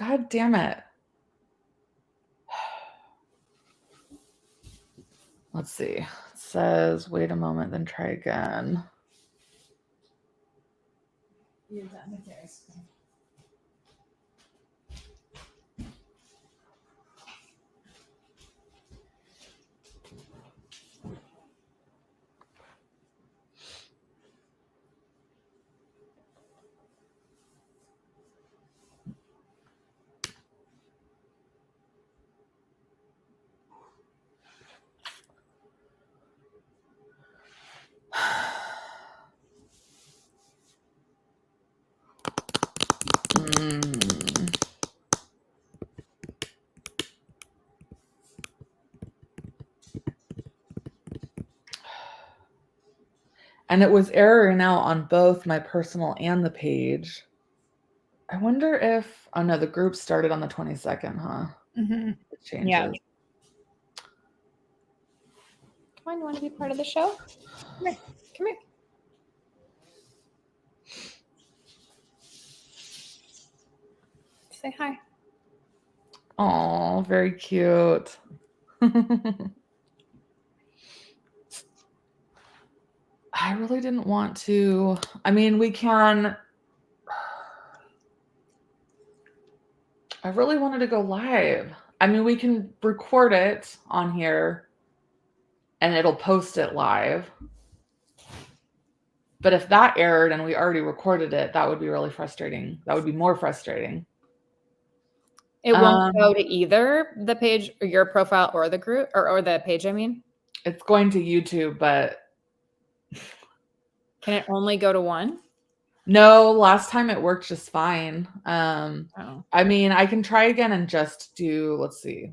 God damn it. Let's see. It says, wait a moment, then try again. You're done with your ice cream. And it was erroring out on both my personal and the page. I wonder if, oh no, the group started on the 22nd, huh? Mm-hmm. It changes. Yeah. Come on, you want to be part of the show? Come here. Come here. Say hi. Oh, very cute. I really didn't want to. I mean, we can. I really wanted to go live. I mean, we can record it on here and it'll post it live. But if that errored and we already recorded it, that would be really frustrating. That would be more frustrating. It won't go to either the page or your profile or the group or the page, I mean. It's going to YouTube, but can it only go to one? No, last time it worked just fine. I mean, I can try again and just do, let's see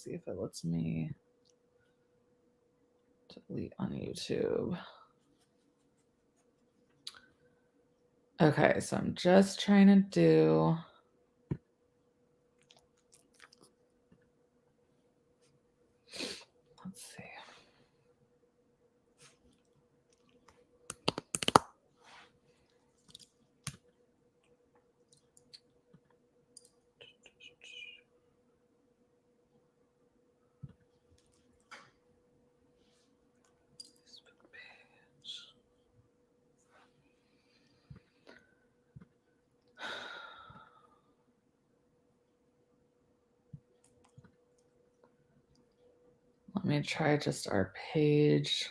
if it lets me delete on YouTube. Okay, so I'm just trying to do. Let's see. Let me try just our page.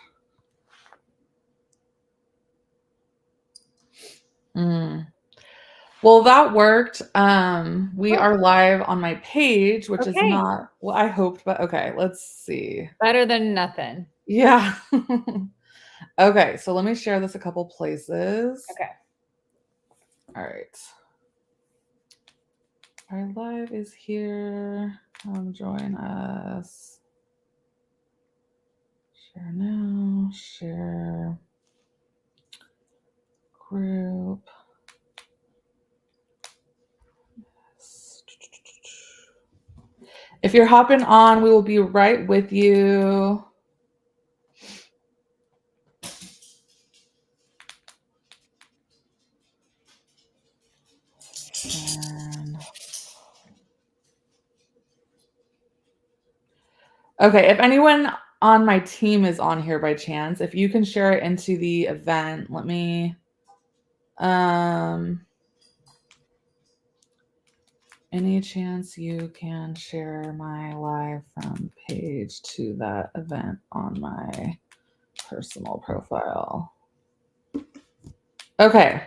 Well, that worked. We are live on my page, which is not what I hoped, but okay, let's see. Better than nothing. Yeah. Okay, so let me share this a couple places. Okay. All right. Our live is here. Join us. Share now. Share group. If you're hopping on, we will be right with you. Okay, if anyone on my team is on here by chance, if you can share it into the event, let me any chance you can share my live from page to that event on my personal profile. Okay.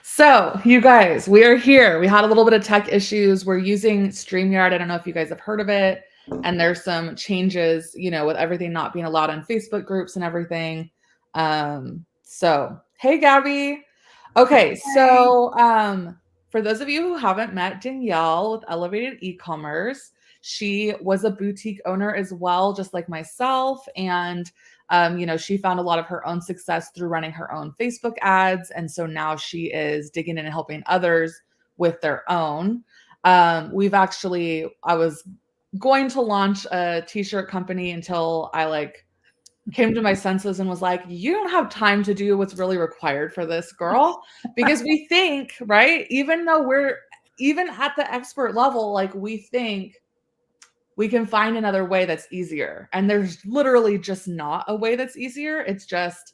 So you guys, we are here. We had a little bit of tech issues. We're using StreamYard. I don't know if you guys have heard of it. And there's some changes, you know, with everything not being allowed on Facebook groups and everything. So, hey, Gabby. Okay, so for those of you who haven't met Danielle with Elevated E-commerce, she was a boutique owner as well, just like myself. And, you know, she found a lot of her own success through running her own Facebook ads. And so now she is digging in and helping others with their own. I was going to launch a t-shirt company until I came to my senses and was like, you don't have time to do what's really required for this, girl. Because we think, right, even though we're even at the expert level, like we think we can find another way that's easier. And there's literally just not a way that's easier. It's just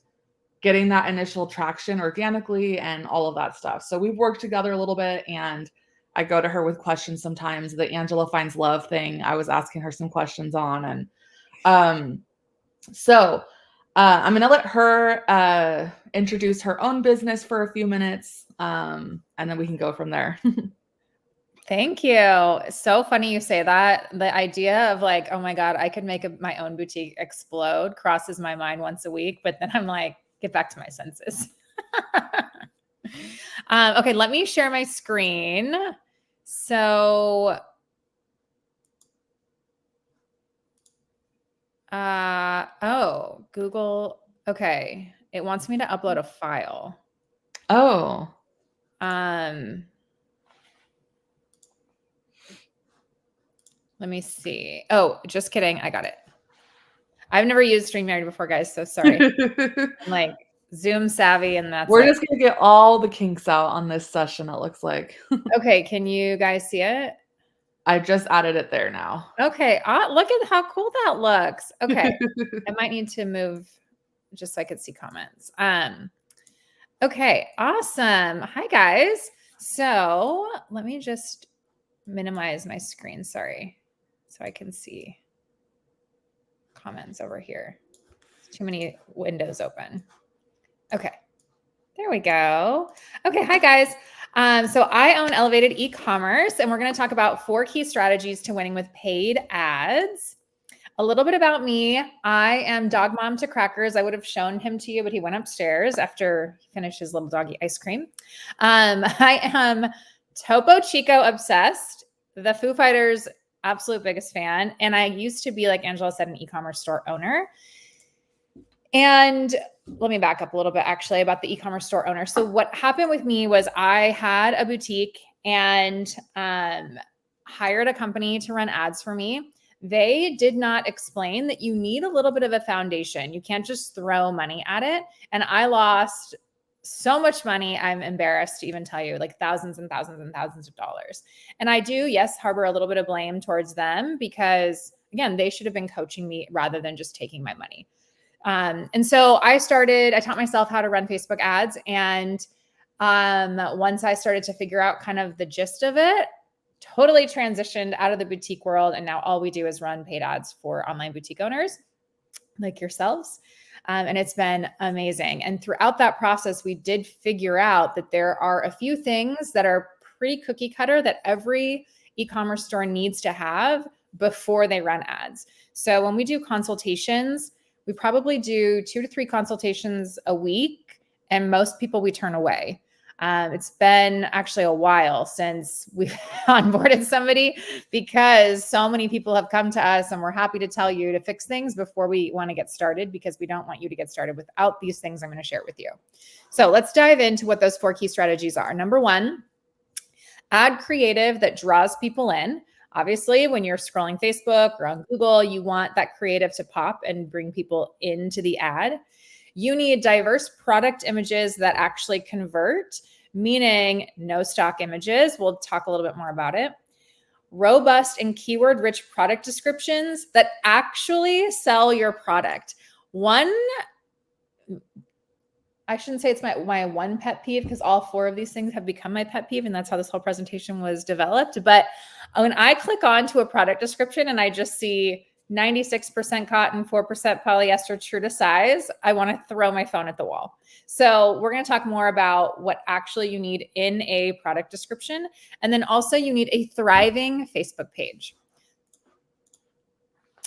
getting that initial traction organically and all of that stuff. So we've worked together a little bit, and I go to her with questions sometimes. The Angela Finds Love thing, I was asking her some questions on. And so I'm going to let her introduce her own business for a few minutes, and then we can go from there. Thank you. So funny you say that. The idea of like, oh my God, I could make my own boutique explode crosses my mind once a week, but then I'm like, get back to my senses. Okay, let me share my screen. So, oh, Google. Okay, it wants me to upload a file. Oh. Let me see. Oh, just kidding. I got it. I've never used StreamYard before, guys, so sorry. I'm like Zoom savvy, and that's We're it. just going to get all the kinks out on this session, it looks like. Okay, can you guys see it? I just added it there now. Okay, look at how cool that looks. Okay, I might need to move just so I could see comments. Okay, awesome. Hi, guys. So let me just minimize my screen, sorry, so I can see comments over here. Too many windows open. Okay, there we go. Okay, hi, guys. So I own Elevated E-commerce, and we're going to talk about 4 key strategies to winning with paid ads. A little bit about me. I am dog mom to Crackers. I would have shown him to you, but he went upstairs after he finished his little doggy ice cream. I am Topo Chico obsessed, the Foo Fighters absolute biggest fan. And I used to be, like Angela said, an e-commerce store owner. And let me back up a little bit actually about the e-commerce store owner. So what happened with me was I had a boutique and hired a company to run ads for me. They did not explain that you need a little bit of a foundation. You can't just throw money at it. And I lost so much money. I'm embarrassed to even tell you, like thousands and thousands and thousands of dollars. And I do, yes, harbor a little bit of blame towards them because, again, they should have been coaching me rather than just taking my money. And so I taught myself how to run Facebook ads. And once I started to figure out kind of the gist of it, totally transitioned out of the boutique world. And now all we do is run paid ads for online boutique owners like yourselves. And it's been amazing. And throughout that process, we did figure out that there are a few things that are pretty cookie cutter that every e-commerce store needs to have before they run ads. So when we do consultations, we probably do 2 to 3 consultations a week, and most people we turn away. It's been actually a while since we've onboarded somebody because so many people have come to us, and we're happy to tell you to fix things before we want to get started because we don't want you to get started without these things I'm going to share with you. So let's dive into what those 4 key strategies are. Number 1, add creative that draws people in. Obviously, when you're scrolling Facebook or on Google, you want that creative to pop and bring people into the ad. You need diverse product images that actually convert, meaning no stock images. We'll talk a little bit more about it. Robust and keyword-rich product descriptions that actually sell your product. I shouldn't say it's my one pet peeve because all 4 of these things have become my pet peeve, and that's how this whole presentation was developed. But when I click on to a product description and I just see 96% cotton, 4% polyester, true to size, I want to throw my phone at the wall. So we're going to talk more about what actually you need in a product description. And then also you need a thriving Facebook page.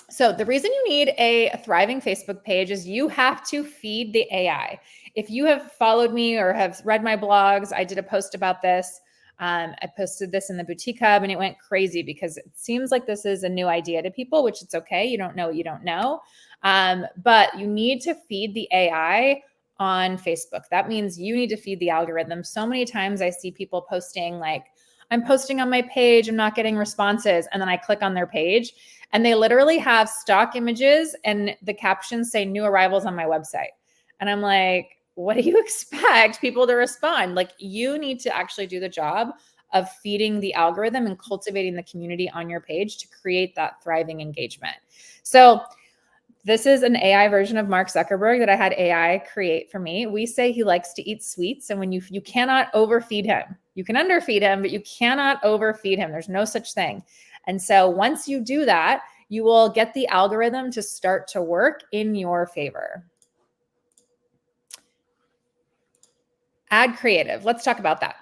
So the reason you need a thriving Facebook page is you have to feed the AI. If you have followed me or have read my blogs, I did a post about this. I posted this in the Boutique Hub and it went crazy because it seems like this is a new idea to people, which it's okay. You don't know what you don't know. But you need to feed the AI on Facebook. That means you need to feed the algorithm. So many times I see people posting like, I'm posting on my page, I'm not getting responses. And then I click on their page and they literally have stock images and the captions say new arrivals on my website. And I'm like, what do you expect people to respond? Like, you need to actually do the job of feeding the algorithm and cultivating the community on your page to create that thriving engagement. So this is an AI version of Mark Zuckerberg that I had AI create for me. We say he likes to eat sweets, and when you cannot overfeed him. You can underfeed him, but you cannot overfeed him. There's no such thing. And so once you do that, you will get the algorithm to start to work in your favor. Ad creative. Let's talk about that.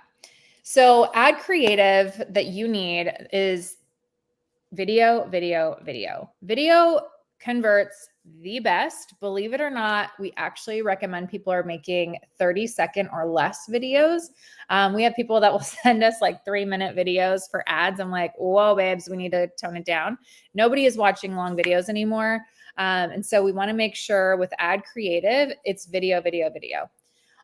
So ad creative that you need is video, video, video. Video converts the best. Believe it or not, we actually recommend people are making 30-second or less videos. We have people that will send us like 3-minute videos for ads. I'm like, whoa, babes, we need to tone it down. Nobody is watching long videos anymore. And so we want to make sure with ad creative, it's video, video, video.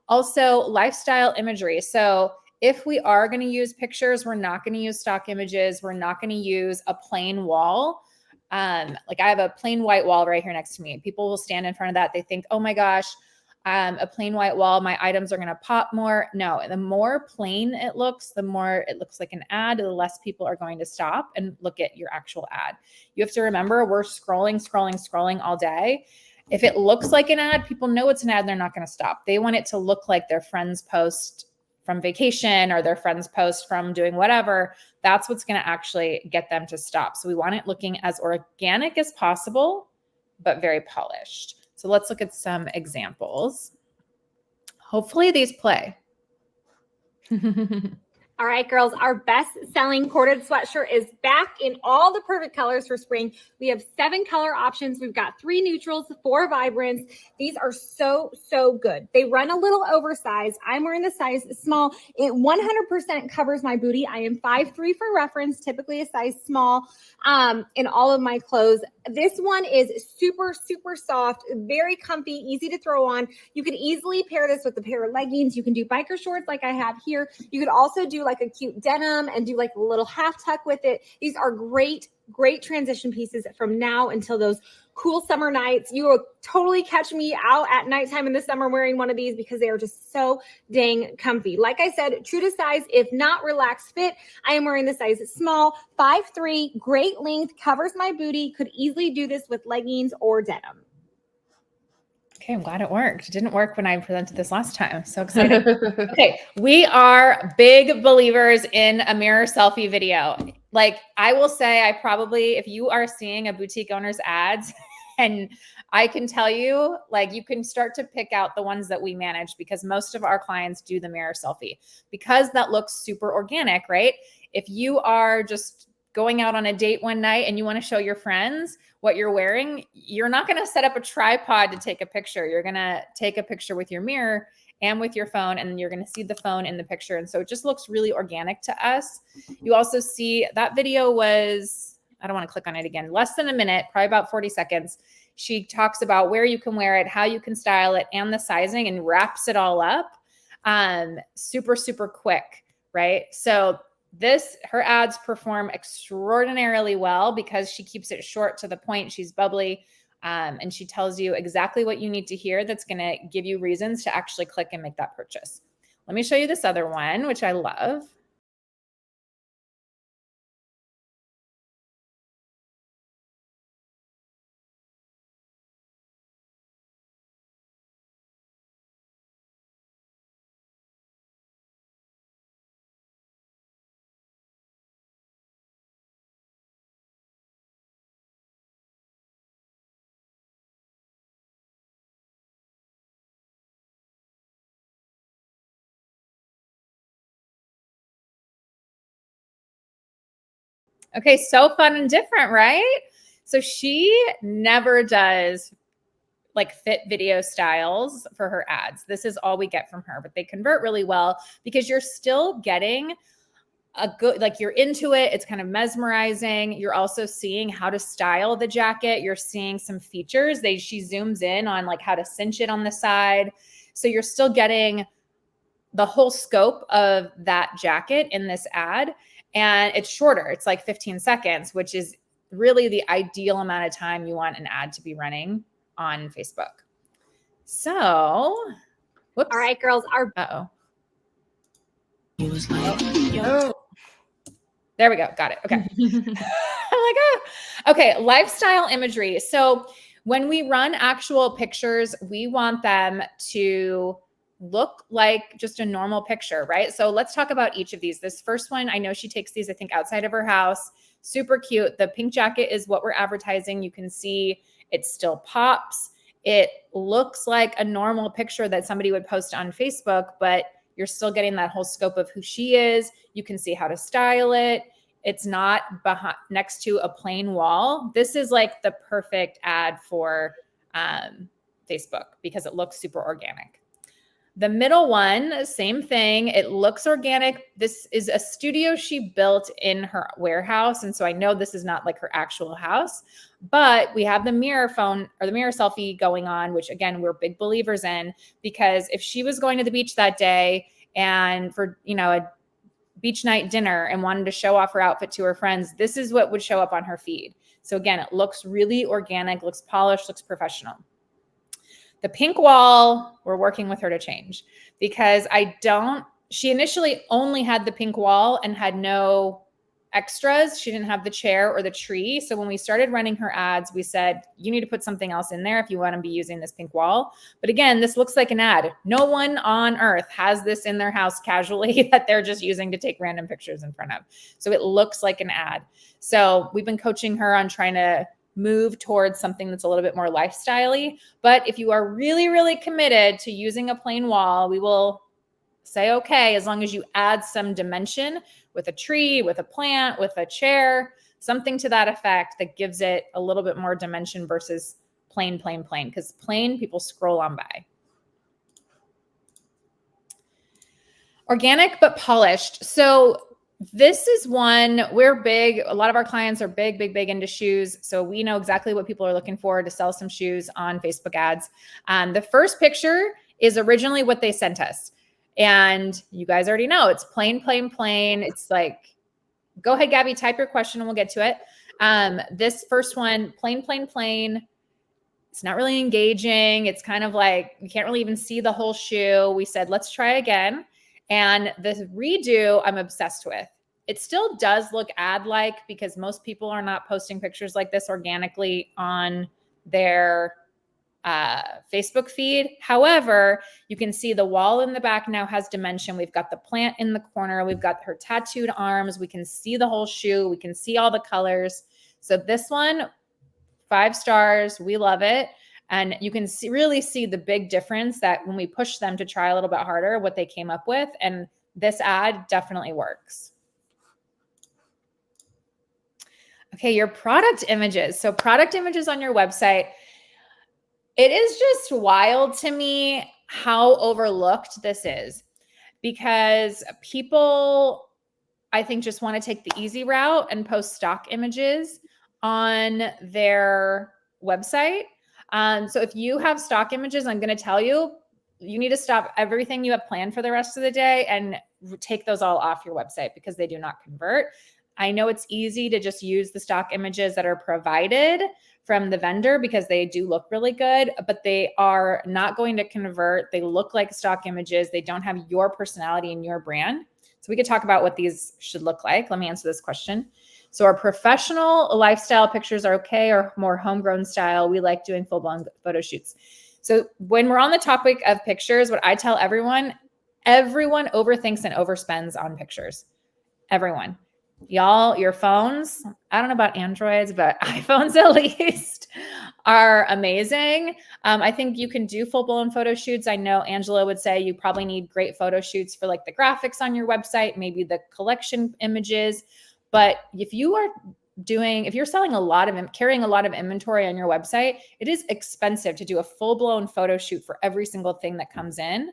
Also, lifestyle imagery. So if we are going to use pictures, we're not going to use stock images. We're not going to use a plain wall. Like I have a plain white wall right here next to me. People will stand in front of that. They think, oh my gosh, a plain white wall, my items are going to pop more. No, the more plain it looks, the more it looks like an ad, the less people are going to stop and look at your actual ad. You have to remember, we're scrolling all day. If it looks like an ad, people know it's an ad, and they're not going to stop. They want it to look like their friend's post from vacation or their friend's post from doing whatever. That's what's going to actually get them to stop. So we want it looking as organic as possible, but very polished. So let's look at some examples. Hopefully these play. All right, girls, our best-selling corded sweatshirt is back in all the perfect colors for spring. We have 7 color options. We've got 3 neutrals, 4 vibrants. These are so, so good. They run a little oversized. I'm wearing the size small. It 100% covers my booty. I am 5'3" for reference, typically a size small in all of my clothes. This one is super, super soft, very comfy, easy to throw on. You can easily pair this with a pair of leggings. You can do biker shorts like I have here. You could also do like a cute denim and do like a little half tuck with it. These are great transition pieces from now until those cool summer nights. You will totally catch me out at nighttime in the summer wearing one of these because they are just so dang comfy. Like I said, true to size, if not relaxed fit. I am wearing the size small, 5'3", great length, covers my booty, could easily do this with leggings or denim. Okay, I'm glad it worked. It didn't work when I presented this last time. I'm so excited. Okay, we are big believers in a mirror selfie video. Like I will say, I probably, if you are seeing a boutique owner's ads, and I can tell you, like you can start to pick out the ones that we manage because most of our clients do the mirror selfie because that looks super organic, right? If you are just going out on a date one night and you want to show your friends what you're wearing, you're not going to set up a tripod to take a picture. You're going to take a picture with your mirror and with your phone, and you're going to see the phone in the picture. And so it just looks really organic to us. You also see that video was, I don't want to click on it again, less than a minute, probably about 40 seconds. She talks about where you can wear it, how you can style it, and the sizing, and wraps it all up super, super quick, right? So her ads perform extraordinarily well because she keeps it short to the point. She's bubbly. And she tells you exactly what you need to hear that's going to give you reasons to actually click and make that purchase. Let me show you this other one, which I love. Okay, so fun and different, right? So she never does like fit video styles for her ads. This is all we get from her, but they convert really well because you're still getting a good, like you're into it. It's kind of mesmerizing. You're also seeing how to style the jacket. You're seeing some features. She zooms in on like how to cinch it on the side. So you're still getting the whole scope of that jacket in this ad. And it's shorter. It's like 15 seconds, which is really the ideal amount of time you want an ad to be running on Facebook. So, whoops. All right, girls, He was like, yo. There we go. Got it. Okay. I'm like, oh. Okay. Lifestyle imagery. So when we run actual pictures, we want them to look like just a normal picture, right? So let's talk about each of these. This first one, I know she takes these, I think, outside of her house. Super cute. The pink jacket is what we're advertising. You can see it still pops. It looks like a normal picture that somebody would post on Facebook, but you're still getting that whole scope of who she is. You can see how to style it. It's not next to a plain wall. This is like the perfect ad for Facebook because it looks super organic. The middle one, same thing. It looks organic. This is a studio she built in her warehouse. And so I know this is not like her actual house, but we have the mirror phone or the mirror selfie going on, which again, we're big believers in, because if she was going to the beach that day and for, a beach night dinner and wanted to show off her outfit to her friends, this is what would show up on her feed. So again, it looks really organic, looks polished, looks professional. The pink wall, we're working with her to change because she initially only had the pink wall and had no extras. She didn't have the chair or the tree. So when we started running her ads, we said, you need to put something else in there if you want to be using this pink wall. But again, this looks like an ad. No one on earth has this in their house casually that they're just using to take random pictures in front of. So it looks like an ad. So we've been coaching her on trying to move towards something that's a little bit more lifestyle-y. But if you are really, really committed to using a plain wall, we will say, okay, as long as you add some dimension with a tree, with a plant, with a chair, something to that effect that gives it a little bit more dimension versus plain, because plain people scroll on by. Organic, but polished. So this is one we're big. A lot of our clients are big into shoes. So we know exactly what people are looking for to sell some shoes on Facebook ads. The first picture is originally what they sent us. And you guys already know it's plain. It's like, go ahead, Gabby, type your question and we'll get to it. This first one, plain. It's not really engaging. It's kind of like, you can't really even see the whole shoe. We said, let's try again. And the redo, I'm obsessed with. It still does look ad-like because most people are not posting pictures like this organically on their Facebook feed. However, you can see the wall in the back now has dimension. We've got the plant in the corner. We've got her tattooed arms. We can see the whole shoe. We can see all the colors. So this one, 5 stars. We love it. And you can really see the big difference that when we push them to try a little bit harder, what they came up with. And this ad definitely works. Okay, your product images. So product images on your website. It is just wild to me how overlooked this is because people, I think, just want to take the easy route and post stock images on their website. So if you have stock images, I'm going to tell you, you need to stop everything you have planned for the rest of the day and take those all off your website because they do not convert. I know it's easy to just use the stock images that are provided from the vendor because they do look really good, but they are not going to convert. They look like stock images. They don't have your personality and your brand. So we could talk about what these should look like. Let me answer this question. So our professional lifestyle pictures are okay, or more homegrown style. We like doing full-blown photo shoots. So when we're on the topic of pictures, what I tell everyone overthinks and overspends on pictures. Everyone. Y'all, your phones, I don't know about Androids, but iPhones at least are amazing. I think you can do full-blown photo shoots. I know Angela would say you probably need great photo shoots for like the graphics on your website, maybe the collection images. But if you're selling carrying a lot of inventory on your website, it is expensive to do a full-blown photo shoot for every single thing that comes in.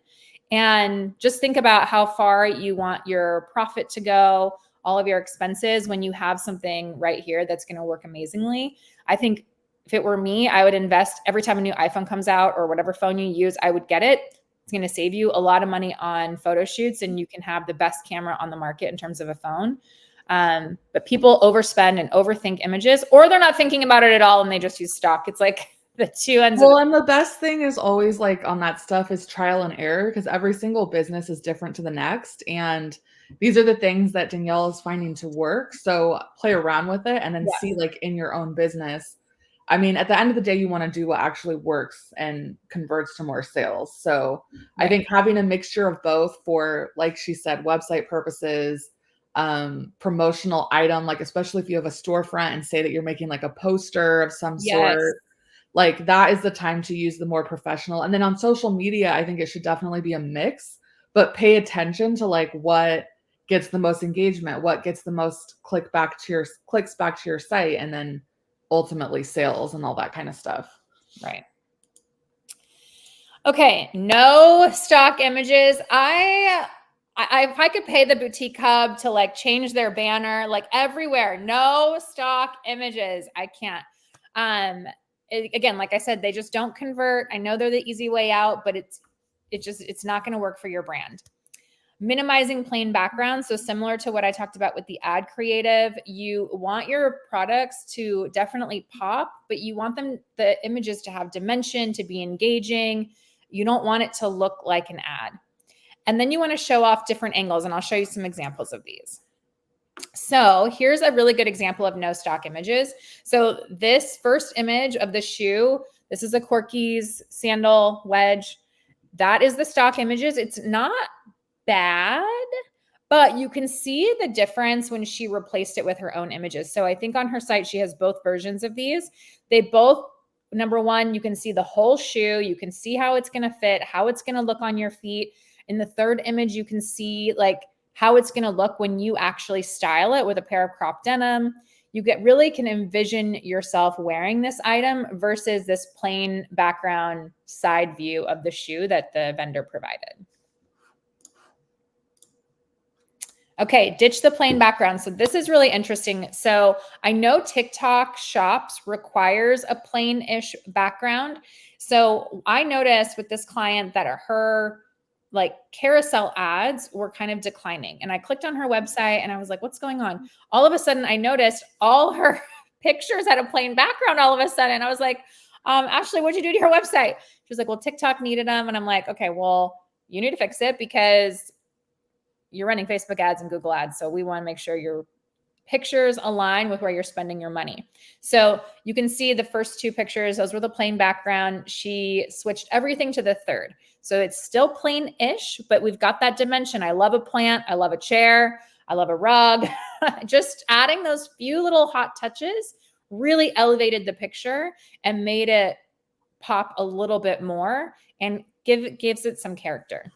And just think about how far you want your profit to go, all of your expenses when you have something right here that's going to work amazingly. I think if it were me, I would invest every time a new iPhone comes out or whatever phone you use, I would get it. It's going to save you a lot of money on photo shoots and you can have the best camera on the market in terms of a phone. But people overspend and overthink images, or they're not thinking about it at all and they just use stock. It's like the two ends Well, of and the best thing is always like on that stuff is trial and error because every single business is different to the next. And these are the things that Danielle is finding to work. So play around with it and then Yes. see like in your own business. I mean, at the end of the day, you want to do what actually works and converts to more sales. So I Right. think having a mixture of both for, like she said, website purposes, promotional item, like especially if you have a storefront and say that you're making like a poster of some Yes. sort, like that is the time to use the more professional. And then on social media, I think it should definitely be a mix, but pay attention to like what gets the most engagement, what gets the most clicks back to your site, and then ultimately sales and all that kind of stuff. Right. Okay, no stock images. If I could pay the boutique hub to like change their banner like everywhere, no stock images. I can't. Again, like I said, they just don't convert. I know they're the easy way out, but it's not going to work for your brand. Minimizing plain backgrounds. So similar to what I talked about with the ad creative, you want your products to definitely pop, but you want the images to have dimension, to be engaging. You don't want it to look like an ad. And then you want to show off different angles. And I'll show you some examples of these. So here's a really good example of no stock images. So this first image of the shoe, this is a Corky's sandal wedge. That is the stock images. It's not bad, but you can see the difference when she replaced it with her own images. So I think on her site, she has both versions of these. They both, number one, you can see the whole shoe. You can see how it's going to fit, how it's going to look on your feet. In the third image, you can see like how it's going to look when you actually style it with a pair of crop denim. You really can envision yourself wearing this item versus this plain background side view of the shoe that the vendor provided. Okay, ditch the plain background. So this is really interesting. So I know TikTok Shops requires a plain-ish background. So I noticed with this client that her like carousel ads were kind of declining. And I clicked on her website and I was like, what's going on? All of a sudden I noticed all her pictures had a plain background all of a sudden. I was like, Ashley, what'd you do to your website? She was like, well, TikTok needed them. And I'm like, okay, well, you need to fix it because you're running Facebook ads and Google ads. So we want to make sure your pictures align with where you're spending your money. So you can see the first two pictures, those were the plain background. She switched everything to the third. So it's still plain-ish, but we've got that dimension. I love a plant. I love a chair. I love a rug. Just adding those few little hot touches really elevated the picture and made it pop a little bit more and gives it some character.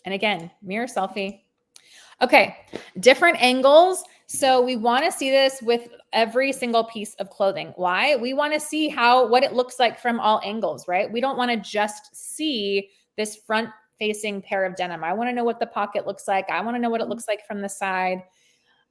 And again, mirror selfie. Okay, different angles. So we want to see this with every single piece of clothing. Why? We want to see what it looks like from all angles, right? We don't want to just see this front facing pair of denim. I want to know what the pocket looks like. I want to know what it looks like from the side.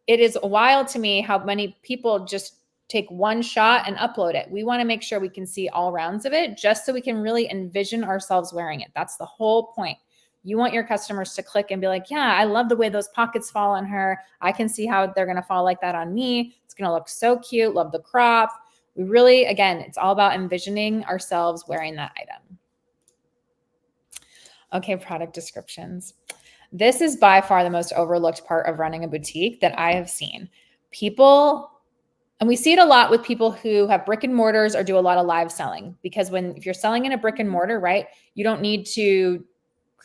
It is wild to me how many people just take one shot and upload it. We want to make sure we can see all rounds of it just so we can really envision ourselves wearing it. That's the whole point. You want your customers to click and be like, yeah, I love the way those pockets fall on her. I can see how they're going to fall like that on me. It's going to look so cute. Love the crop. We really, again, it's all about envisioning ourselves wearing that item. Okay, product descriptions. This is by far the most overlooked part of running a boutique that I have seen. And we see it a lot with people who have brick and mortars or do a lot of live selling, because if you're selling in a brick and mortar, right, you don't need to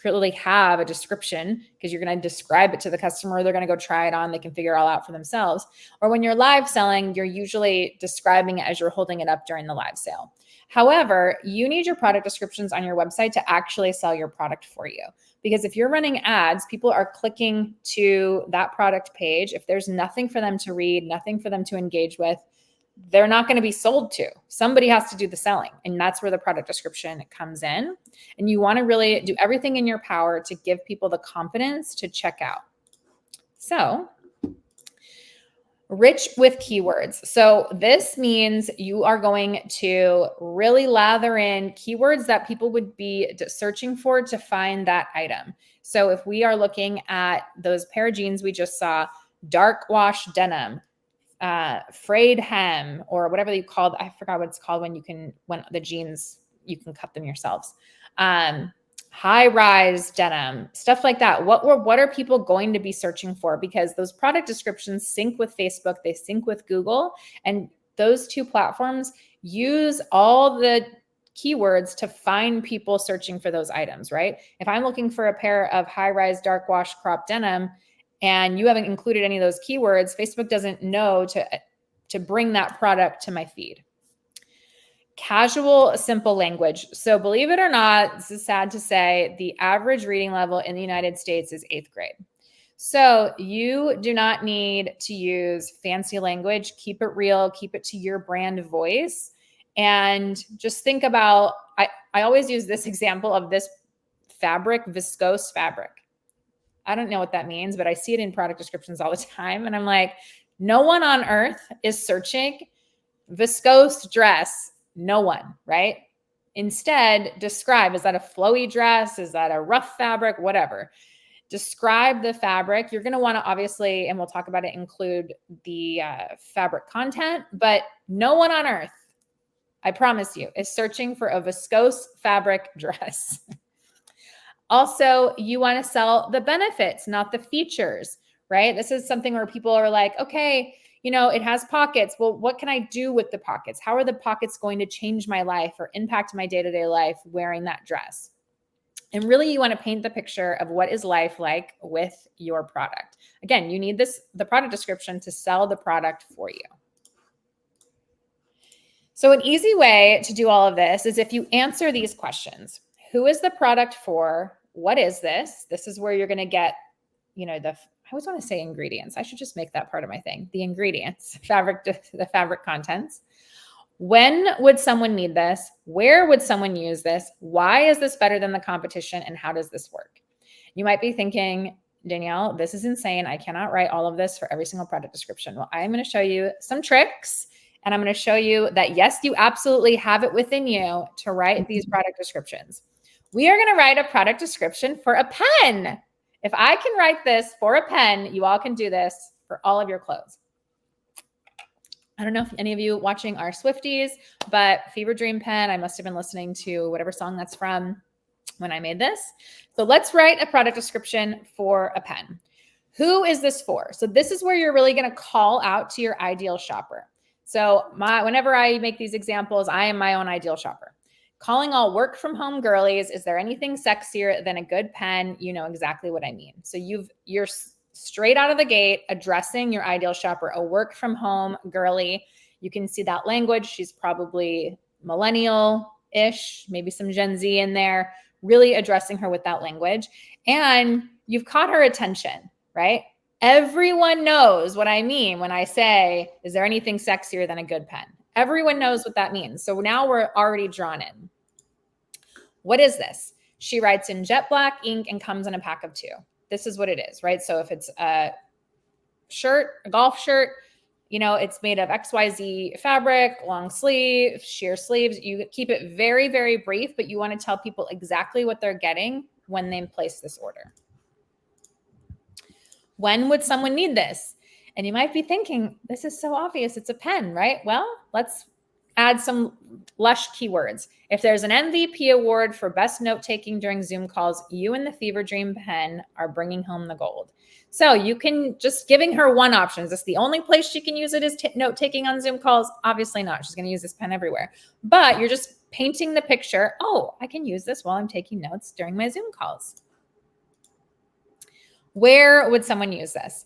really have a description because you're going to describe it to the customer. They're going to go try it on. They can figure it all out for themselves. Or when you're live selling, you're usually describing it as you're holding it up during the live sale. However, you need your product descriptions on your website to actually sell your product for you. Because if you're running ads, people are clicking to that product page. If there's nothing for them to read, nothing for them to engage with, they're not going to be sold to. Somebody has to do the selling. And that's where the product description comes in. And you want to really do everything in your power to give people the confidence to check out. So, rich with keywords. So this means you are going to really lather in keywords that people would be searching for to find that item. So if we are looking at those pair of jeans we just saw, dark wash denim, frayed hem, or whatever you call it. I forgot what it's called when the jeans, you can cut them yourselves. High rise denim, stuff like that. What are people going to be searching for? Because those product descriptions sync with Facebook, they sync with Google, and those two platforms use all the keywords to find people searching for those items, right? If I'm looking for a pair of high rise dark wash crop denim and you haven't included any of those keywords, Facebook doesn't know to bring that product to my feed. Casual, simple language. So believe it or not, this is sad to say, the average reading level in the United States is 8th grade. So you do not need to use fancy language. Keep it real, keep it to your brand voice. And just think about, I always use this example of this fabric, viscose fabric. I don't know what that means, but I see it in product descriptions all the time. And I'm like, no one on earth is searching viscose dress. No one, right? Instead, describe, is that a flowy dress? Is that a rough fabric? Whatever. Describe the fabric. You're going to want to obviously, and we'll talk about it, include the fabric content, but no one on earth, I promise you, is searching for a viscose fabric dress. Also, you want to sell the benefits, not the features, right? This is something where people are like, okay, it has pockets. Well, what can I do with the pockets? How are the pockets going to change my life or impact my day-to-day life wearing that dress? And really, you want to paint the picture of what is life like with your product. Again, you need the product description to sell the product for you. So an easy way to do all of this is if you answer these questions. Who is the product for? What is this? This is where you're going to get, I always want to say ingredients. I should just make that part of my thing. The ingredients, the fabric contents. When would someone need this? Where would someone use this? Why is this better than the competition? And how does this work? You might be thinking, Danielle, this is insane. I cannot write all of this for every single product description. Well, I'm going to show you some tricks, and I'm going to show you that, yes, you absolutely have it within you to write these product descriptions. We are going to write a product description for a pen. If I can write this for a pen, you all can do this for all of your clothes. I don't know if any of you watching are Swifties, but Fever Dream Pen, I must have been listening to whatever song that's from when I made this. So let's write a product description for a pen. Who is this for? So this is where you're really going to call out to your ideal shopper. So whenever I make these examples, I am my own ideal shopper. Calling all work from home girlies. Is there anything sexier than a good pen? You know exactly what I mean. So you're straight out of the gate addressing your ideal shopper, a work from home girly. You can see that language. She's probably millennial-ish, maybe some Gen Z in there, really addressing her with that language. And you've caught her attention, right? Everyone knows what I mean when I say, is there anything sexier than a good pen? Everyone knows what that means. So now we're already drawn in. What is this? She writes in jet black ink and comes in a pack of 2. This is what it is, right? So if it's a shirt, a golf shirt, it's made of XYZ fabric, long sleeve, sheer sleeves. You keep it very, very brief, but you want to tell people exactly what they're getting when they place this order. When would someone need this? And you might be thinking, this is so obvious. It's a pen, right? Well, let's add some lush keywords. If there's an MVP award for best note-taking during Zoom calls, you and the Fever Dream pen are bringing home the gold. So you can just giving her one option. Is this the only place she can use it is note-taking on Zoom calls? Obviously not. She's going to use this pen everywhere. But you're just painting the picture. Oh, I can use this while I'm taking notes during my Zoom calls. Where would someone use this?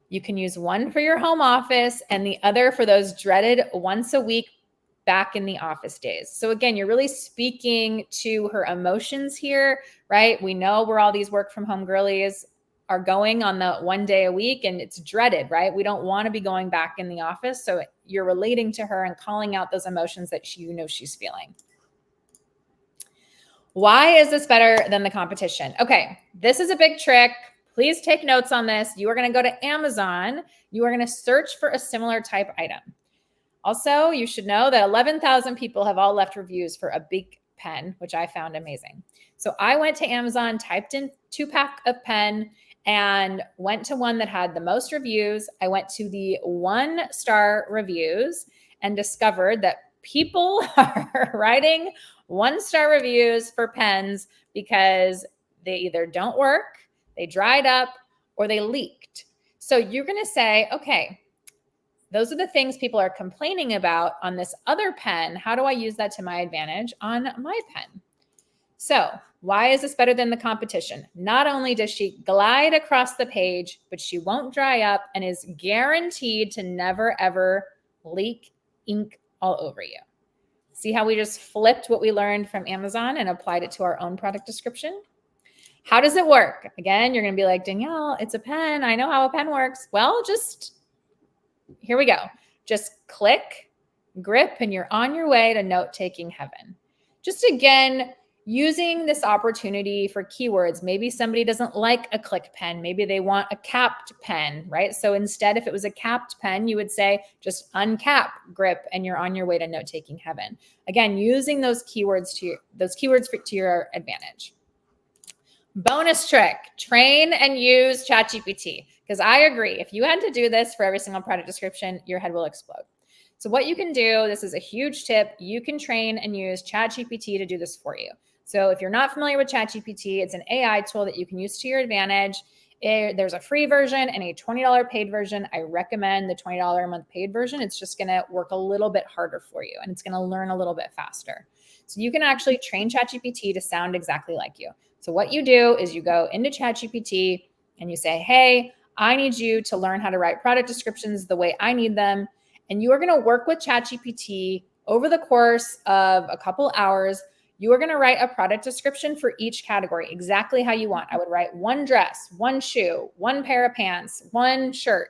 You can use one for your home office and the other for those dreaded once a week back in the office days. So again, you're really speaking to her emotions here, right? We know where all these work from home girlies are going on the one day a week, and it's dreaded, right? We don't want to be going back in the office. So you're relating to her and calling out those emotions that she's feeling. Why is this better than the competition? Okay, this is a big trick. Please take notes on this. You are going to go to Amazon. You are going to search for a similar type item. Also, you should know that 11,000 people have all left reviews for a big pen, which I found amazing. So I went to Amazon, typed in 2-pack of pen, and went to one that had the most reviews. I went to the 1-star reviews and discovered that people are writing 1-star reviews for pens because they either don't work, they dried up, or they leaked. So you're going to say, okay, those are the things people are complaining about on this other pen. How do I use that to my advantage on my pen? So why is this better than the competition? Not only does she glide across the page, but she won't dry up and is guaranteed to never, ever leak ink all over you. See how we just flipped what we learned from Amazon and applied it to our own product description? How does it work? Again, you're going to be like, Danielle, it's a pen. I know how a pen works. Well, here we go. Just click, grip, and you're on your way to note-taking heaven. Just again, using this opportunity for keywords. Maybe somebody doesn't like a click pen. Maybe they want a capped pen, right? So instead, if it was a capped pen, you would say just uncap, grip, and you're on your way to note-taking heaven. Again, using those keywords to your advantage. Bonus trick, train and use ChatGPT. Because I agree, if you had to do this for every single product description, your head will explode. So what you can do, this is a huge tip, you can train and use ChatGPT to do this for you. So if you're not familiar with ChatGPT, it's an AI tool that you can use to your advantage. There's a free version and a $20 paid version. I recommend the $20 a month paid version. It's just going to work a little bit harder for you and it's going to learn a little bit faster. So you can actually train ChatGPT to sound exactly like you. So what you do is you go into ChatGPT and you say, hey, I need you to learn how to write product descriptions the way I need them. And you are going to work with ChatGPT over the course of a couple hours. You are going to write a product description for each category, exactly how you want. I would write one dress, one shoe, one pair of pants, one shirt.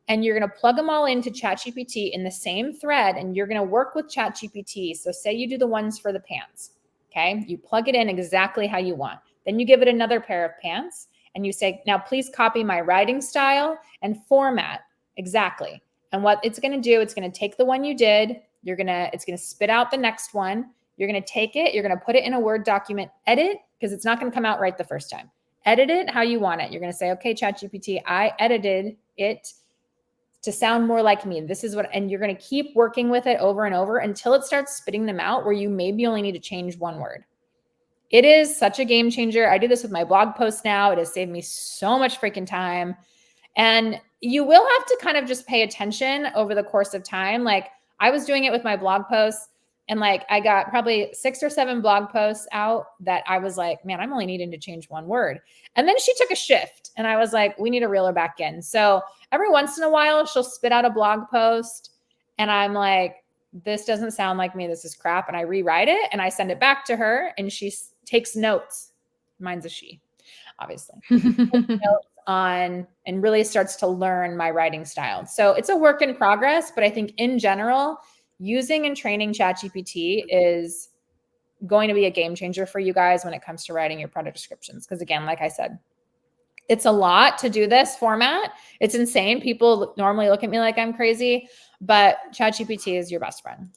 And you're going to plug them all into ChatGPT in the same thread. And you're going to work with ChatGPT. So say you do the ones for the pants. Okay. You plug it in exactly how you want. Then you give it another pair of pants and you say, now please copy my writing style and format exactly. And what it's going to do, it's going to take the one you did. It's going to spit out the next one. You're going to take it. You're going to put it in a Word document, edit, because it's not going to come out right the first time. Edit it how you want it. You're going to say, okay, ChatGPT, I edited it to sound more like me. This is what, and you're going to keep working with it over and over until it starts spitting them out where you maybe only need to change one word. It is such a game changer. I do this with my blog posts now. It has saved me so much freaking time. And you will have to kind of just pay attention over the course of time. Like I was doing it with my blog posts and like I got probably 6 or 7 blog posts out that I was like, man, I'm only needing to change one word. And then she took a shift and I was like, we need to reel her back in. So every once in a while, she'll spit out a blog post and I'm like, this doesn't sound like me. This is crap. And I rewrite it and I send it back to her and she takes notes. Mine's a she, obviously. Notes on and really starts to learn my writing style. So it's a work in progress, but I think in general, using and training ChatGPT is going to be a game changer for you guys when it comes to writing your product descriptions. Because again, like I said, it's a lot to do this format. It's insane. People normally look at me like I'm crazy, but ChatGPT is your best friend.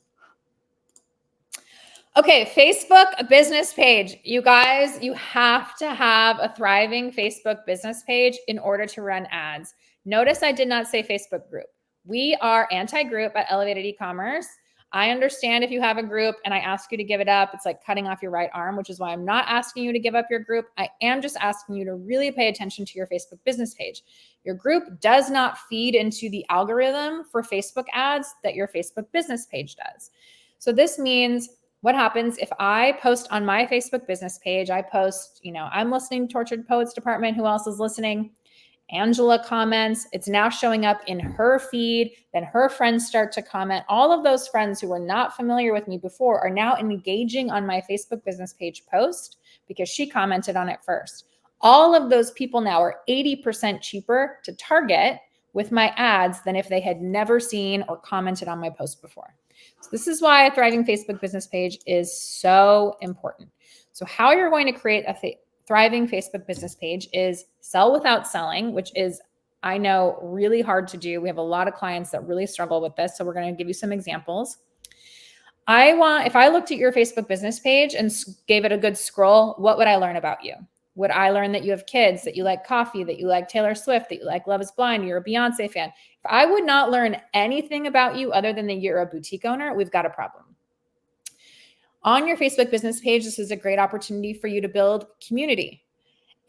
Okay, Facebook business page. You guys, you have to have a thriving Facebook business page in order to run ads. Notice I did not say Facebook group. We are anti-group at Elevated E-commerce. I understand if you have a group and I ask you to give it up, it's like cutting off your right arm, which is why I'm not asking you to give up your group. I am just asking you to really pay attention to your Facebook business page. Your group does not feed into the algorithm for Facebook ads that your Facebook business page does. So this means what happens if I post on my Facebook business page, I post, I'm listening to Tortured Poets Department. Who else is listening? Angela comments. It's now showing up in her feed. Then her friends start to comment. All of those friends who were not familiar with me before are now engaging on my Facebook business page post because she commented on it first. All of those people now are 80% cheaper to target with my ads than if they had never seen or commented on my post before. So this is why a thriving Facebook business page is so important. So how you're going to create a thriving Facebook business page is sell without selling, which is, I know, really hard to do. We have a lot of clients that really struggle with this. So we're going to give you some examples. If I looked at your Facebook business page and gave it a good scroll, what would I learn about you? Would I learn that you have kids, that you like coffee, that you like Taylor Swift, that you like Love is Blind, you're a Beyonce fan? If I would not learn anything about you other than that you're a boutique owner, we've got a problem. On your Facebook business page, this is a great opportunity for you to build community.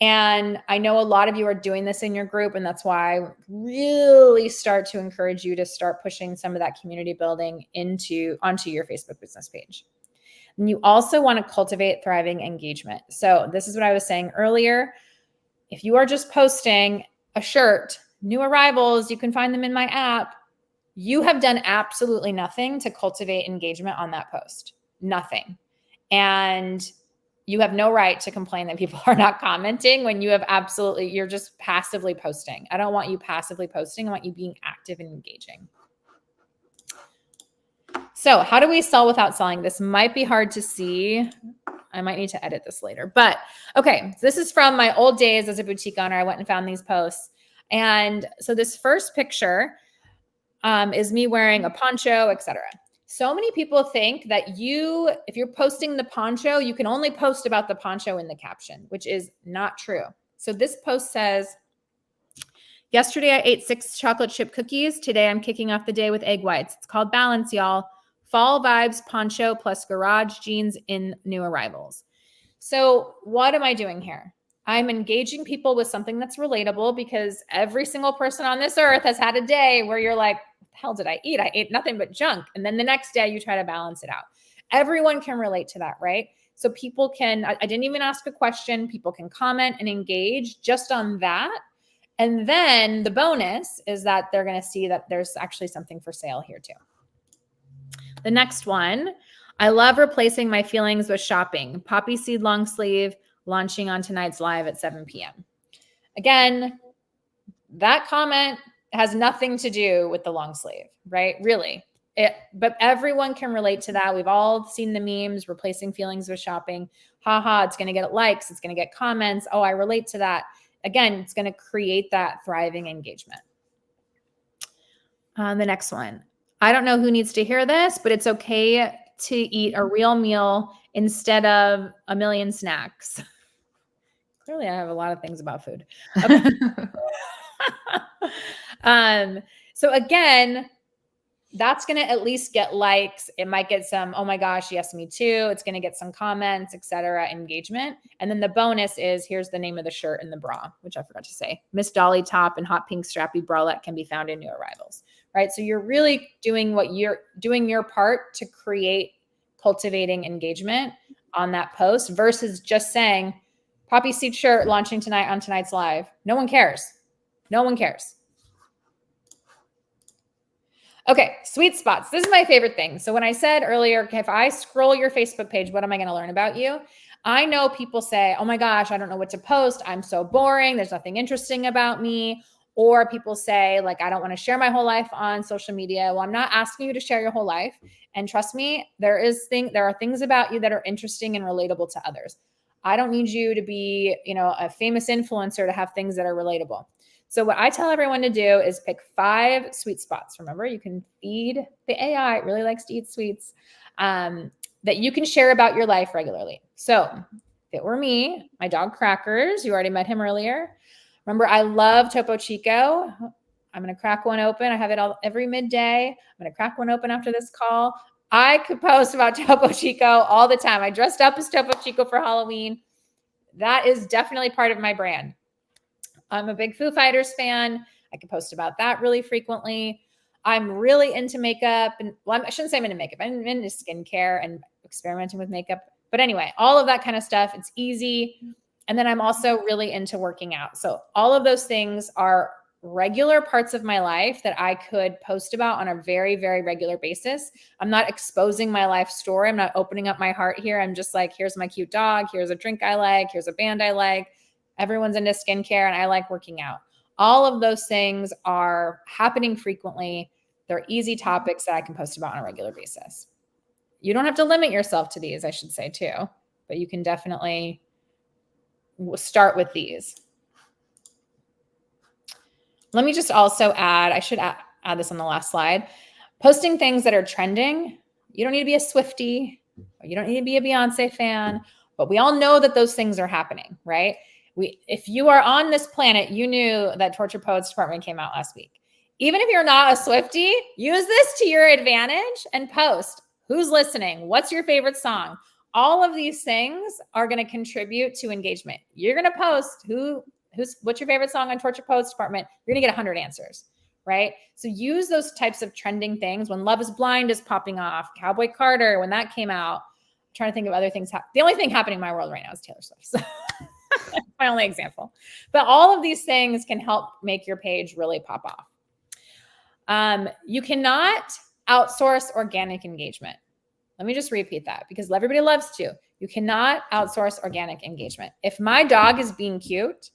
And I know a lot of you are doing this in your group, and that's why I really start to encourage you to start pushing some of that community building onto your Facebook business page. And you also want to cultivate thriving engagement. So this is what I was saying earlier. If you are just posting a shirt, new arrivals, you can find them in my app, you have done absolutely nothing to cultivate engagement on that post. Nothing. And you have no right to complain that people are not commenting when you're just passively posting. I don't want you passively posting. I want you being active and engaging. So how do we sell without selling? This might be hard to see. I might need to edit this later, but okay. So this is from my old days as a boutique owner. I went and found these posts. And so this first picture is me wearing a poncho, etc. So many people think that if you're posting the poncho, you can only post about the poncho in the caption, which is not true. So this post says, yesterday I ate 6 chocolate chip cookies. Today I'm kicking off the day with egg whites. It's called balance, y'all. Fall vibes poncho plus garage jeans in new arrivals. So what am I doing here? I'm engaging people with something that's relatable, because every single person on this earth has had a day where you're like, what the hell did I eat? I ate nothing but junk. And then the next day you try to balance it out. Everyone can relate to that, right? So people can, I didn't even ask a question. People can comment and engage just on that. And then the bonus is that they're going to see that there's actually something for sale here too. The next one, I love replacing my feelings with shopping. Poppy seed long sleeve launching on tonight's live at 7 p.m. Again, that comment has nothing to do with the long sleeve, right? Really. But everyone can relate to that. We've all seen the memes, replacing feelings with shopping. Haha, it's going to get likes. It's going to get comments. Oh, I relate to that. Again, it's going to create that thriving engagement. The next one. I don't know who needs to hear this, but it's okay to eat a real meal instead of a million snacks. Clearly, I have a lot of things about food. Okay. So again, that's going to at least get likes. It might get some, oh my gosh, yes, me too. It's going to get some comments, etc., engagement. And then the bonus is, here's the name of the shirt and the bra, which I forgot to say. Miss Dolly top and hot pink strappy bralette can be found in new arrivals, right? So you're really doing your part to create cultivating engagement on that post versus just saying, poppy seed shirt launching tonight on tonight's live. No one cares. No one cares. Okay, sweet spots. This is my favorite thing. So when I said earlier, if I scroll your Facebook page, what am I going to learn about you? I know people say, oh my gosh, I don't know what to post. I'm so boring. There's nothing interesting about me. Or people say, like, I don't want to share my whole life on social media. Well, I'm not asking you to share your whole life. And trust me, there are things about you that are interesting and relatable to others. I don't need you to be, a famous influencer to have things that are relatable. So what I tell everyone to do is pick 5 sweet spots. Remember, you can feed the AI. It really likes to eat sweets, that you can share about your life regularly. So if it were me, my dog Crackers, you already met him earlier. Remember, I love Topo Chico. I'm going to crack one open. I have it every midday. I'm going to crack one open after this call. I could post about Topo Chico all the time. I dressed up as Topo Chico for Halloween. That is definitely part of my brand. I'm a big Foo Fighters fan. I can post about that really frequently. I'm really into makeup. I shouldn't say I'm into makeup. I'm into skincare and experimenting with makeup. But anyway, all of that kind of stuff, it's easy. And then I'm also really into working out. So all of those things are regular parts of my life that I could post about on a very, very regular basis. I'm not exposing my life story. I'm not opening up my heart here. I'm just like, here's my cute dog. Here's a drink I like. Here's a band I like. Everyone's into skincare and I like working out. All of those things are happening frequently. They're easy topics that I can post about on a regular basis. You don't have to limit yourself to these, I should say too, but you can definitely start with these. Let me just also add, I should add this on the last slide, posting things that are trending. You don't need to be a Swiftie, or you don't need to be a Beyonce fan, but we all know that those things are happening, right? If you are on this planet, you knew that Torture Poets Department came out last week. Even if you're not a Swiftie, use this to your advantage and post. Who's listening? What's your favorite song? All of these things are going to contribute to engagement. You're going to post what's your favorite song on Torture Poets Department? You're going to get 100 answers, right? So use those types of trending things. When Love is Blind is popping off, Cowboy Carter, when that came out, I'm trying to think of other things. The only thing happening in my world right now is Taylor Swift. So my only example. But all of these things can help make your page really pop off. You cannot outsource organic engagement. Let me just repeat that because everybody loves to. You cannot outsource organic engagement. If my dog is being cute,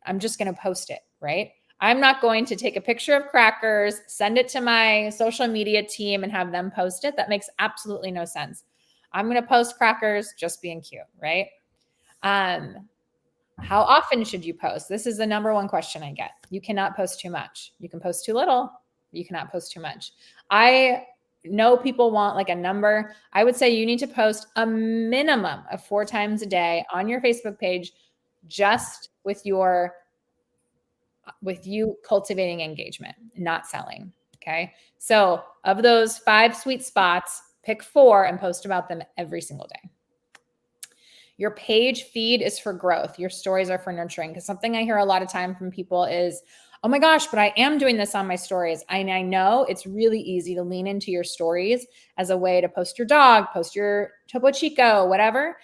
I'm just going to post it, right? I'm not going to take a picture of crackers, send it to my social media team and have them post it. That makes absolutely no sense. I'm going to post crackers just being cute, right? How often should you post? This is the number one question I get. You cannot post too much. You can post too little. You cannot post too much. I know people want like a number. I would say you need to post a minimum of 4 times a day on your Facebook page, just with you cultivating engagement, not selling. Okay. So of those 5 sweet spots, pick 4 and post about them every single day. Your page feed is for growth. Your stories are for nurturing. Because something I hear a lot of time from people is, oh my gosh, but I am doing this on my stories. And I know it's really easy to lean into your stories as a way to post your dog, post your Topo Chico, whatever.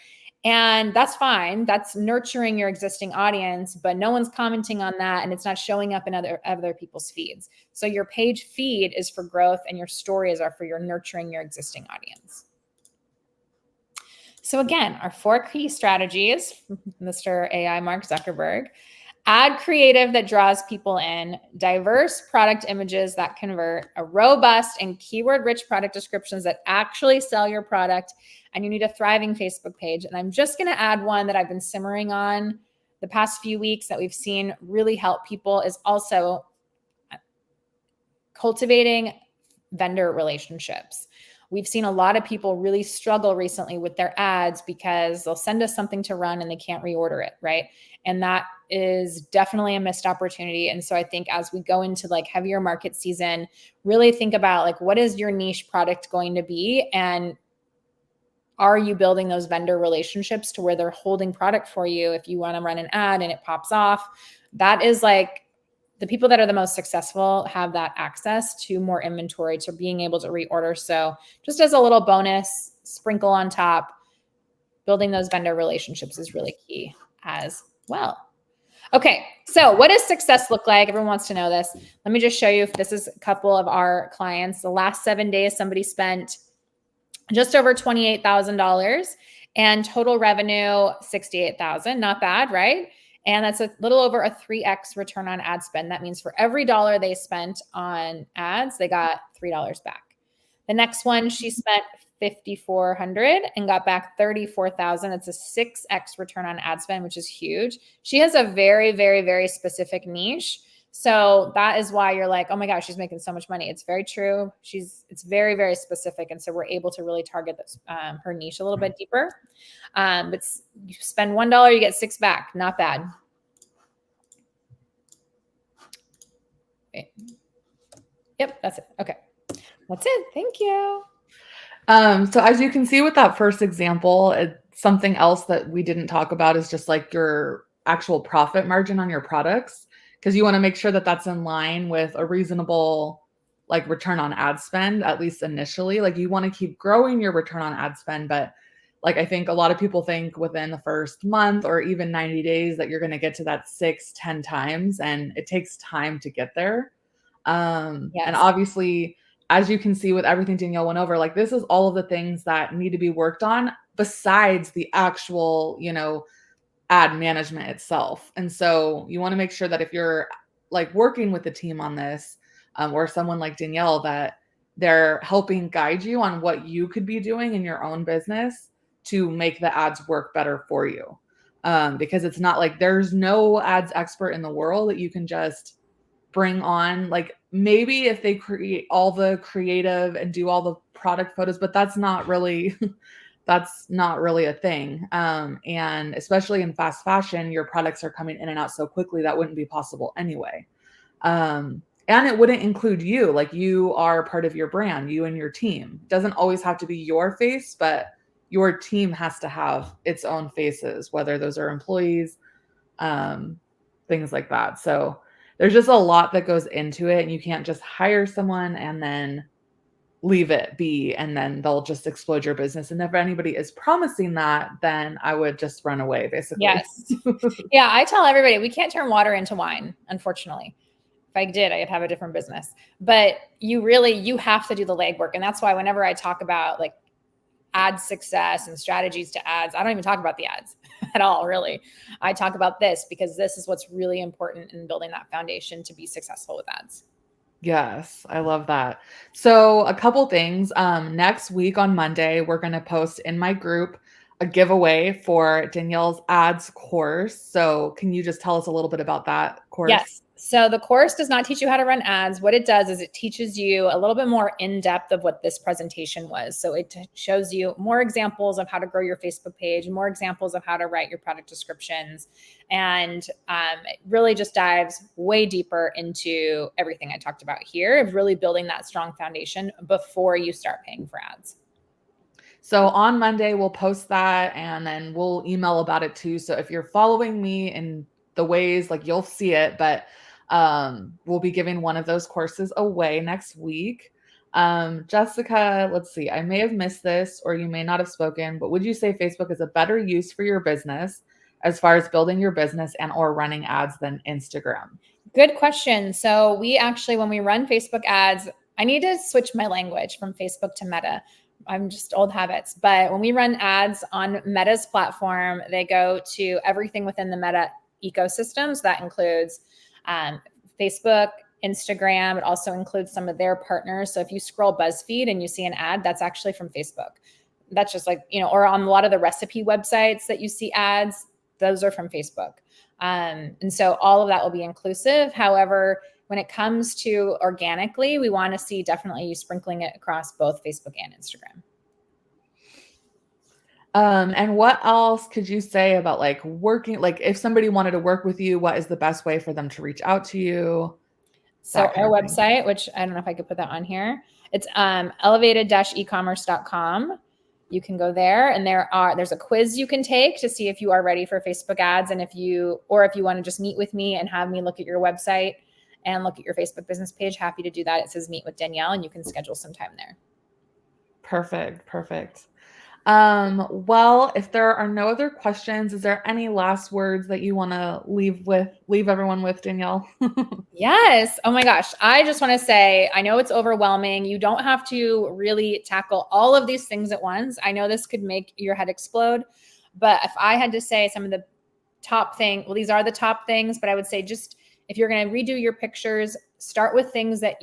And that's fine. That's nurturing your existing audience, but no one's commenting on that and it's not showing up in other people's feeds. So your page feed is for growth and your stories are for your nurturing your existing audience. So again, our 4 key strategies, Mr. AI Mark Zuckerberg: add creative that draws people in, diverse product images that convert, a robust and keyword-rich product descriptions that actually sell your product, and you need a thriving Facebook page. And I'm just going to add one that I've been simmering on the past few weeks that we've seen really help people is also cultivating vendor relationships. We've seen a lot of people really struggle recently with their ads because they'll send us something to run and they can't reorder it, right? And that is definitely a missed opportunity. And so I think as we go into like heavier market season, really think about like, what is your niche product going to be? And are you building those vendor relationships to where they're holding product for you? If you want to run an ad and it pops off, that is like, the people that are the most successful have that access to more inventory, to being able to reorder. So just as a little bonus sprinkle on top, building those vendor relationships is really key as well. Okay, so what does success look like? Everyone wants to know this. Let me just show you if this is a couple of our clients. The last 7 days, somebody spent just over $28,000 and total revenue $68,000. Not bad, right? And that's a little over a 3x return on ad spend. That means for every $1 they spent on ads, they got $3 back. The next one, she spent $5,400 and got back $34,000. It's a 6x return on ad spend, which is huge. She has a very, very, very specific niche. So that is why you're like, oh my gosh, she's making so much money. It's very true. It's very, very specific. And so we're able to really target this, her niche a little bit deeper. But you spend $1, you get 6 back. Not bad. Okay. Yep, that's it. Okay. That's it. Thank you. So as you can see with that first example, something else that we didn't talk about is just like your actual profit margin on your products, because you want to make sure that that's in line with a reasonable like return on ad spend, at least initially. Like you want to keep growing your return on ad spend, but like I think a lot of people think within the first month or even 90 days that you're going to get to that 6-10 times, and it takes time to get there. And obviously, as you can see with everything Danielle went over, like this is all of the things that need to be worked on besides the actual, ad management itself. And so you want to make sure that if you're like working with the team on this, or someone like Danielle, that they're helping guide you on what you could be doing in your own business to make the ads work better for you. Because it's not like there's no ads expert in the world that you can just bring on. Like maybe if they create all the creative and do all the product photos, but that's not really that's not really a thing. And especially in fast fashion, your products are coming in and out so quickly that wouldn't be possible anyway. And it wouldn't include you. Like you are part of your brand, you and your team. It doesn't always have to be your face, but your team has to have its own faces, whether those are employees, um, things like that. So there's just a lot that goes into it, and you can't just hire someone and then leave it be and then they'll just explode your business. And if anybody is promising that, then I would just run away, basically. Yes. Yeah, I tell everybody we can't turn water into wine, unfortunately. If I did, I'd have a different business. But you have to do the legwork. And that's why whenever I talk about like ad success and strategies to ads, I don't even talk about the ads at all, really. I talk about this because this is what's really important in building that foundation to be successful with ads. Yes, I love that. So a couple things. Next week on Monday, we're going to post in my group a giveaway for Danielle's ads course. So can you just tell us a little bit about that course? Yes. So the course does not teach you how to run ads. What it does is it teaches you a little bit more in depth of what this presentation was. So it shows you more examples of how to grow your Facebook page, more examples of how to write your product descriptions. And it really just dives way deeper into everything I talked about here of really building that strong foundation before you start paying for ads. So on Monday, we'll post that and then we'll email about it too. So if you're following me in the ways, like you'll see it, but we'll be giving one of those courses away next week. Jessica, let's see, I may have missed this or you may not have spoken, but would you say Facebook is a better use for your business as far as building your business and or running ads than Instagram? Good question. So we actually, when we run Facebook ads, I need to switch my language from Facebook to Meta. I'm just old habits. But when we run ads on Meta's platform, they go to everything within the Meta ecosystem. So that includes Facebook, Instagram. It also includes some of their partners. So if you scroll BuzzFeed and you see an ad, that's actually from Facebook. That's just like, or on a lot of the recipe websites that you see ads, those are from Facebook. And so all of that will be inclusive. However, when it comes to organically, we want to see definitely you sprinkling it across both Facebook and Instagram. And what else could you say about like working, like if somebody wanted to work with you, what is the best way for them to reach out to you? So our website, which I don't know if I could put that on here, it's elevated-ecommerce.com. You can go there and there's a quiz you can take to see if you are ready for Facebook ads. And if you want to just meet with me and have me look at your website and look at your Facebook business page, happy to do that. It says meet with Danielle and you can schedule some time there. Perfect. Well, if there are no other questions, is there any last words that you want to leave everyone with, Danielle? Yes. Oh my gosh. I just want to say, I know it's overwhelming. You don't have to really tackle all of these things at once. I know this could make your head explode, but if I had to say some of the top things, well, these are the top things, but I would say just if you're going to redo your pictures, start with things that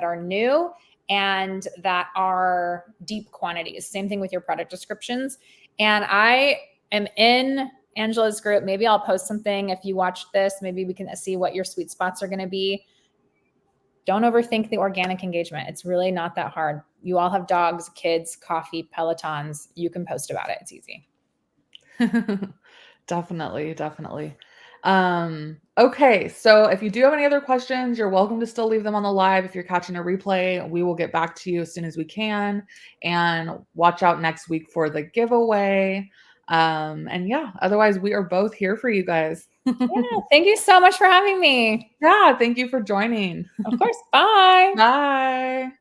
are new and that are deep quantities. Same thing with your product descriptions. And I am in Angela's group. Maybe I'll post something if you watch this. Maybe we can see what your sweet spots are going to be. Don't overthink the organic engagement. It's really not that hard. You all have dogs, kids, coffee, Pelotons. You can post about it. It's easy. Definitely. Okay. So if you do have any other questions, you're welcome to still leave them on the live. If you're catching a replay, we will get back to you as soon as we can, and watch out next week for the giveaway. And yeah, otherwise we are both here for you guys. Yeah, thank you so much for having me. Yeah. Thank you for joining. Of course. Bye. Bye.